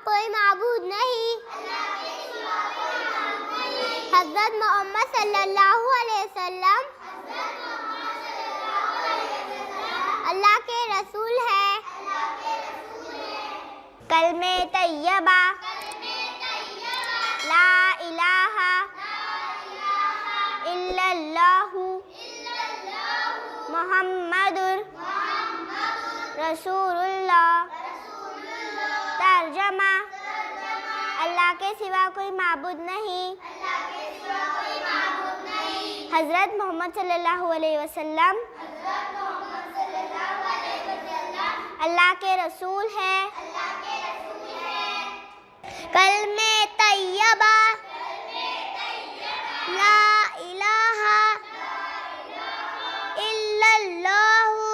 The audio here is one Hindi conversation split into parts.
कोई माबूद नहीं। हज़रत मोहम्मद सल्लल्लाहु अलैहि वसल्लम अल्लाह के रसूल है। कलमे तैयबा ला इलाहा इल्लल्लाहु मुहम्मदुर रसूलुल्लाह। तर्जमा, अल्लाह के सिवा कोई माबूद नहीं। हज़रत मोहम्मद सल्लल्लाहु अलैहि वसल्लम अल्लाह के रसूल है। कलमे तैयबा ला इलाहा इल्लल्लाहु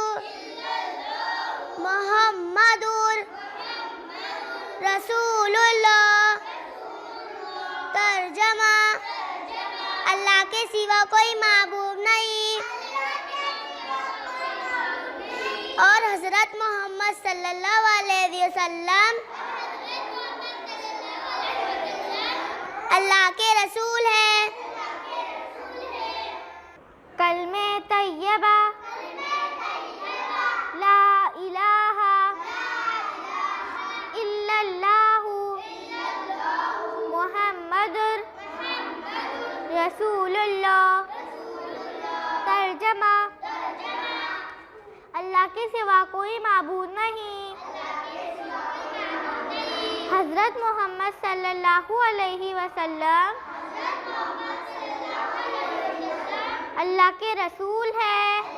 मुहम्मदुर रसूलुल्लाह। तर्जमा, अल्लाह के सिवा कोई माबूद नहीं और हज़रत मोहम्मद सल्लल्लाहु अलैहि वसल्लम अल्लाह के रसूल है। कलमे तैयबा ला इलाहा इल्लल्लाहु मुहम्मदुर रसूलुल्लाह। तर्जमा, अल्लाह के सिवा कोई माबूद नहीं। हज़रत मोहम्मद सल्लल्लाहु अलैहि वसल्लम अल्लाह के रसूल है।